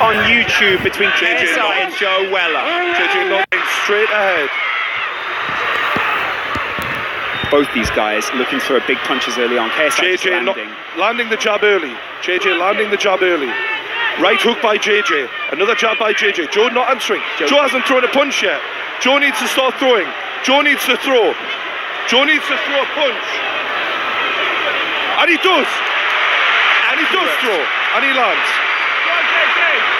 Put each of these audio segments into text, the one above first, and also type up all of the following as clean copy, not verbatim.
on YouTube between KSI and Joe Weller. JJ looking straight ahead. Both these guys looking for big punches early on. KSI JJ landing the jab early. JJ landing the jab early. Right hook by JJ. Another jab by JJ. Joe not answering. Joe hasn't thrown a punch yet. Joe needs to start throwing. Joe needs to throw. Joe needs to throw a punch. And he does. And he does throw. And he lands.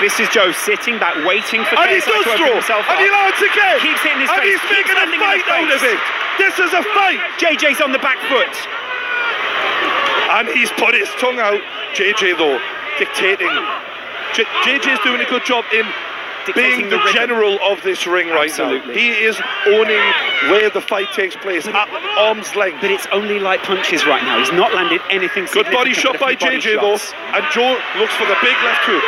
This is Joe sitting back, waiting for KSI to open himself up. And he lands again. Keeps hitting his face. And he's making a fight out of it. This is a fight. JJ's on the back foot. And he's put his tongue out. JJ though, dictating. JJ's doing a good job in being the general of this ring right now. He is owning where the fight takes place at arm's length. But it's only light punches right now. He's not landed anything significant. Good body shot by JJ though. And Joe looks for the big left hook.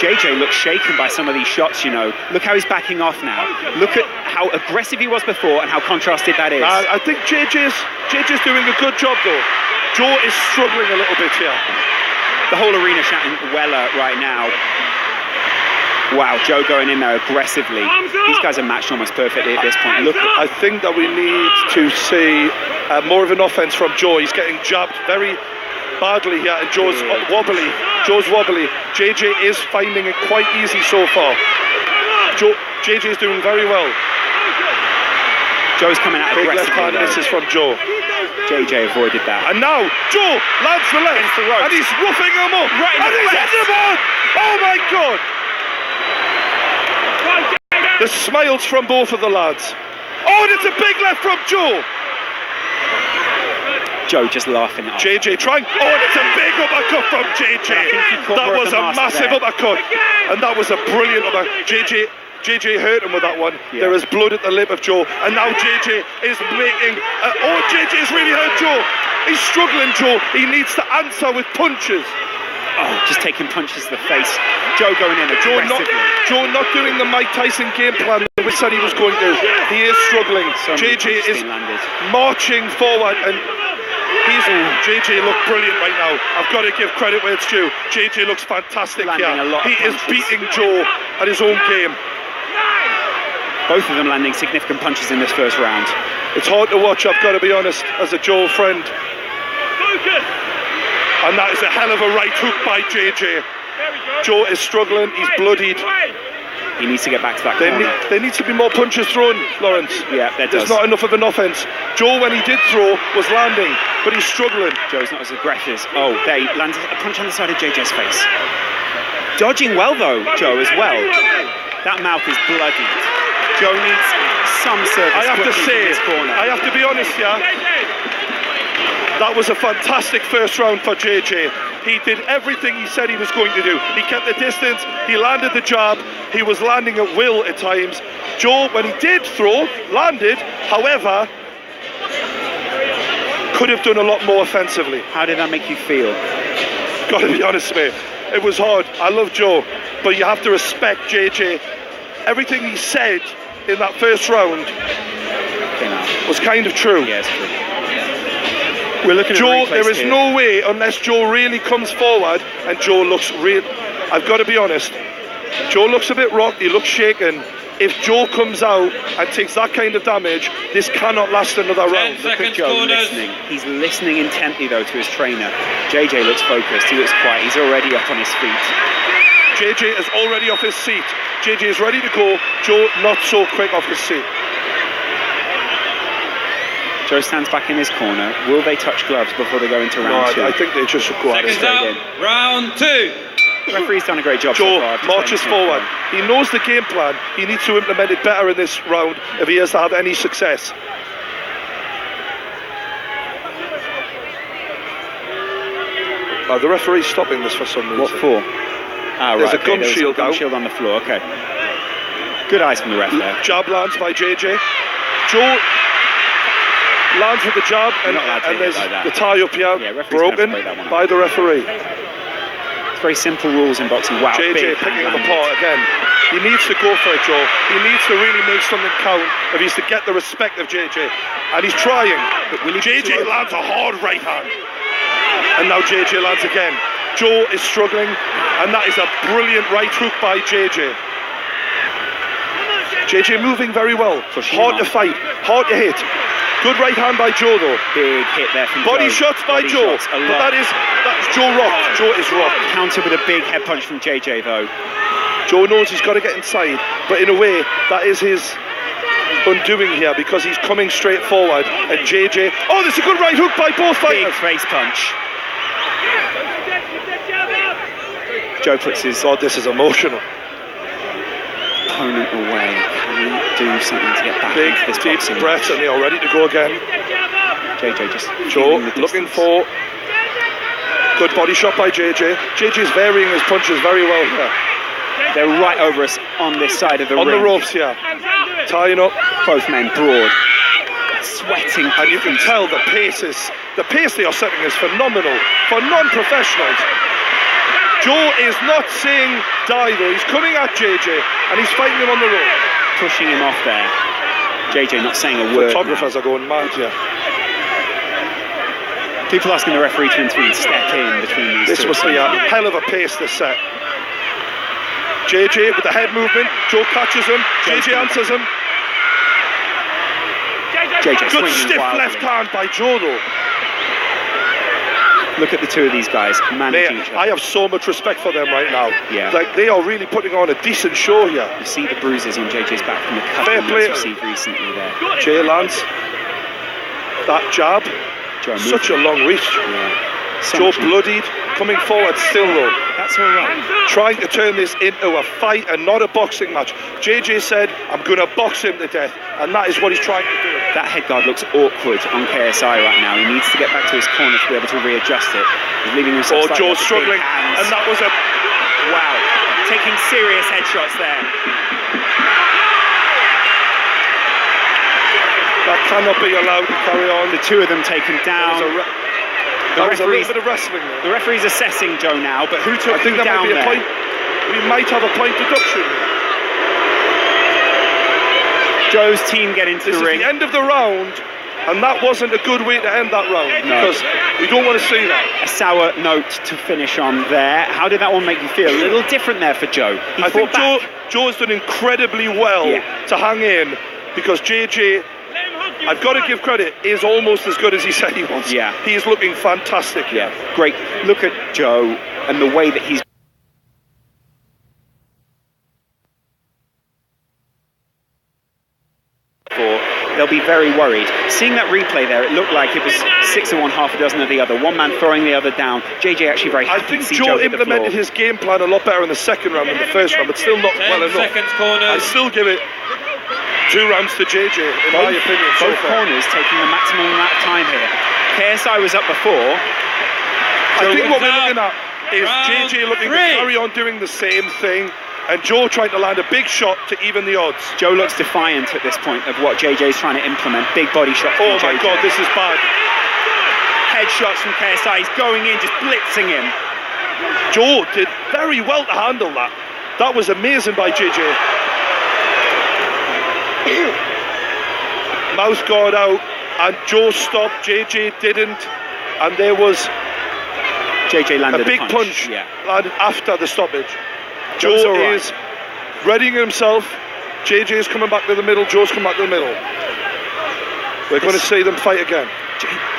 JJ looks shaken by some of these shots, you know. Look how he's backing off now. Look at how aggressive he was before and how contrasted that is. I think JJ's doing a good job though. Joe is struggling a little bit here. The whole arena shouting Weller right now. Wow, Joe going in there aggressively. These guys are matched almost perfectly at this point. Look, I think that we need to see more of an offense from Joe. He's getting jabbed very badly here, and Joe's wobbly. JJ is finding it quite easy so far. JJ is doing very well. Joe's coming out aggressively. Big left hand misses from Joe. JJ avoided that. And now Joe lands the left, and he's roughing him up, and he's hitting him on. Oh my God! The smiles from both of the lads. Oh, and it's a big left from Joe. Joe just laughing at JJ trying. Oh, and it's a big uppercut from JJ. That was a massive uppercut, and that was a brilliant uppercut. JJ hurt him with that one. Yeah. There is blood at the lip of Joe, and now JJ is making. JJ's really hurt Joe. He's struggling, Joe. He needs to answer with punches. Oh, just taking punches to the face. Joe going in aggressively. Joe not doing the Mike Tyson game plan that we said he was going to. He is struggling. JJ is marching forward, and JJ looked brilliant right now. I've got to give credit where it's due. JJ looks fantastic here. He is beating Joe at his own game. Both of them landing significant punches in this first round. It's hard to watch, I've got to be honest, as a Joe friend. And that is a hell of a right hook by JJ. Joe is struggling, he's bloodied. He needs to get back to that corner. There needs to be more punches thrown, Lawrence. Yeah, there's not enough of an offense. Joe, when he did throw, was landing, but he's struggling. Joe's not as aggressive. Oh, there he lands a punch on the side of JJ's face. Dodging well though, Joe, as well. That mouth is bloodied. Joe needs some service. I have to say, I have to be honest here. That was a fantastic first round for JJ. He did everything he said he was going to do. He kept the distance, he landed the jab, he was landing at will at times. Joe, when he did throw, landed, however, could have done a lot more offensively. How did that make you feel? Gotta be honest, mate. It was hard. I love Joe, but you have to respect JJ. Everything he said in that first round was kind of true. Yeah, it's true. We're looking at Joe, there is no way, unless Joe really comes forward, and Joe looks real. I've got to be honest, Joe looks a bit rocked, he looks shaken. If Joe comes out and takes that kind of damage, this cannot last another round. Look at Joe listening. He's listening intently though to his trainer. JJ looks focused, he looks quiet, he's already up on his feet. JJ is already off his seat. JJ is ready to go. Joe not so quick off his seat. Joe stands back in his corner. Will they touch gloves before they go into round two? I think they just should go at it. Round two. The referee's done a great job. Joe so far, marches forward. He knows the game plan. He needs to implement it better in this round if he has to have any success. The referee's stopping this for some reason. What for? There's a gun shield gun shield on the floor. Okay. Good eyes from the ref there. Jab lands by JJ. Joe lands with the jab, and there's the tie up here, broken by the referee. It's very simple rules in boxing. Wow, JJ picking him apart again. He needs to go for it, Joe. He needs to really make something count if he's to get the respect of JJ. And he's trying. But JJ lands a hard right hand. And now JJ lands again. Joe is struggling, and that is a brilliant right hook by JJ. JJ moving very well. Hard to fight, hard to hit. Good right hand by Joe though. Big hit there from Body Joe. shots by Joe. But that's Joe rocked. Joe is rocked. Countered with a big head punch from JJ though. Joe knows he's got to get inside, but in a way, that is his undoing here because he's coming straight forward. And JJ, oh, there's a good right hook by both fighters. Big face punch. Joe puts his God, this is emotional. opponent away. Can he do something to get back Big into this deep boxing breaths, match? and they are ready to go again. JJ just Joe feeling the looking distance. for good body shot by JJ. JJ's varying his punches very well here. They're right over us on this side of the On ring. the ropes here. Tying up. Both men broad, sweating. And you can tell the pace they are setting is phenomenal for non-professionals. Joe is not saying die though, he's coming at JJ and he's fighting him on the rope. Pushing him off there. JJ not saying a word. Photographers now. are going mad here. People asking the referee to intervene, step in between these This two. must be a hell of a pace this set. JJ with the head movement, Joe catches him, JJ answers him. JJ Good swinging stiff wildly. left hand by Joe though. Look at the two of these guys managing each other. I have so much respect for them right now. Yeah. Like they are really putting on a decent show here. You see the bruises on JJ's back from the cut Fair he play. has received recently there. Jay lands that jab. Joe Such a moving. long reach. Yeah. So Joe much- bloodied, coming forward still though. That's all right. Trying to turn this into a fight and not a boxing match. JJ said, I'm going to box him to death, and that is what he's trying to do. That head guard looks awkward on KSI right now. He needs to get back to his corner to be able to readjust it. He's leaving himself Oh, slightly Joe's up with big struggling, hands. and that was a... Wow, taking serious headshots there. That cannot be allowed to carry on. The two of them taken down. That was a little referee's- bit of wrestling there. The referee's assessing Joe now, but who took I think him that down might be a there? point. We might have a point deduction here. Joe's team get into This the is ring. the end of the round, and that wasn't a good way to end that round No. because we don't want to see that. A sour note to finish on there. How did that one make you feel? A little different there for Joe. He I think fought back. Joe's done incredibly well Yeah. to hang in because JJ, I've got to give credit, is almost as good as he said he was. Yeah. He is looking fantastic. Yeah, great. Look at Joe and the way that he's they'll be very worried. Seeing that replay there, it looked like it was 6 of one, half a dozen of the other. One man throwing the other down. JJ actually very I happy think to see Joe hit the implemented floor. his game plan a lot better in the second round than the first round, but still not 10 well enough. seconds corner. I still give it 2 rounds to JJ, in my opinion, so Both far. corners taking the maximum amount of time here. KSI was up before. I think what we're Round looking at is round JJ looking to three. carry on doing the same thing, and Joe trying to land a big shot to even the odds. Joe looks defiant at this point of what JJ's trying to implement. Big body shot from Oh my JJ. God, this is bad. Headshots from KSI. He's going in, just blitzing him. Joe did very well to handle that. That was amazing by JJ. Mouth guard out, and Joe stopped. JJ didn't, and there was JJ landed a big punch Yeah. landed after the stoppage. Joe's Joe all right. is readying himself. JJ is coming back to the middle. Joe's coming back to the middle. We're going to see them fight again.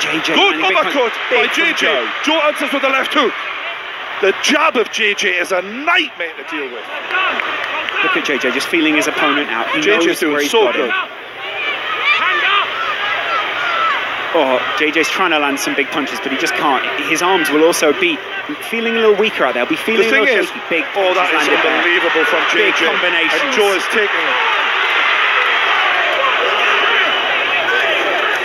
JJ. Good landing big punch. uppercut by Big from JJ. Joe. Joe answers with the left hook. The jab of JJ is a nightmare to deal with. Look at JJ just feeling his opponent out. He knows JJ's where doing he's so got him. good. Oh, JJ's trying to land some big punches, but he just can't. His arms will also be feeling a little weaker out there. He'll be feeling The a thing little is, shaky. Big oh, that punches is landed there. unbelievable from Big JJ. combinations. And Joe is taking it.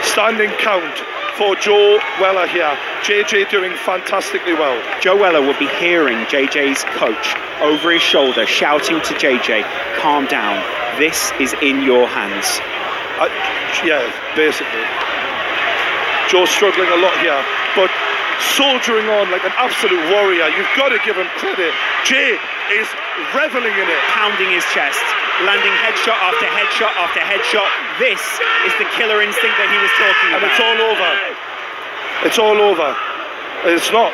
Standing count for Joe Weller here. JJ doing fantastically well. Joe Weller will be hearing JJ's coach over his shoulder shouting to JJ, calm down, this is in your hands. Yeah, basically. Joe's struggling a lot here, but soldiering on like an absolute warrior. You've got to give him credit. Jay is reveling in it. Pounding his chest, landing headshot after headshot after headshot. This is the killer instinct that he was talking And about. it's all over. It's all over. It's not.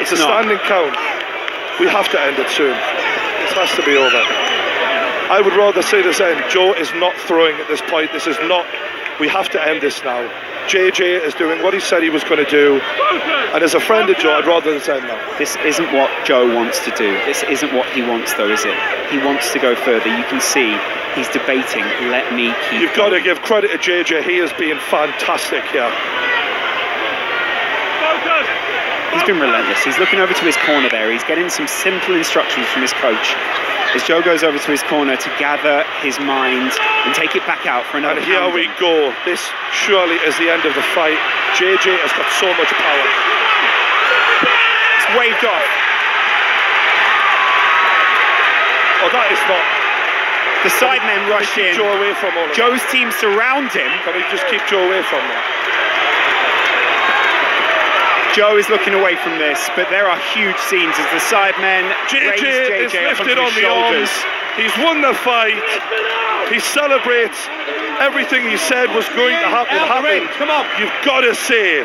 It's a not. standing count. We have to end it soon. This has to be over. I would rather say this end. Joe is not throwing at this point. This is not. We have to end this now. JJ is doing what he said he was going to do, and as a friend of Joe, I'd rather this end now. This isn't what Joe wants to do. This isn't what he wants, though, is it? He wants to go further. You can see he's debating. Let me keep. You've got to give credit to JJ. He is being fantastic here. He's been relentless. He's looking over to his corner there. He's getting some simple instructions from his coach. As Joe goes over to his corner to gather his mind and take it back out for another. And here we go. This surely is the end of the fight. JJ has got so much power. It's waved off. Oh, that is not. The sidemen rush in. Joe away from all of Joe's team surround him. Can we just keep Joe away from that? Joe is looking away from this, but there are huge scenes as the sidemen raise JJ is JJ up lifted onto on his the shoulders. arms. He's won the fight. He celebrates. Everything he said was going to happen. Come on. You've got to say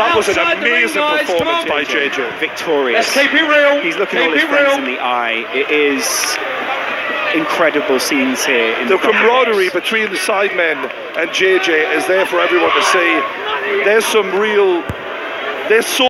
that was an Outside the ring, amazing guys. Come performance on. by JJ. Victorious. Let's keep it real. He's looking all his Keep it friends real. in the eye. It is incredible scenes here. In The Rocket camaraderie House. between the sidemen and JJ is there for everyone to see. There's some real. There's so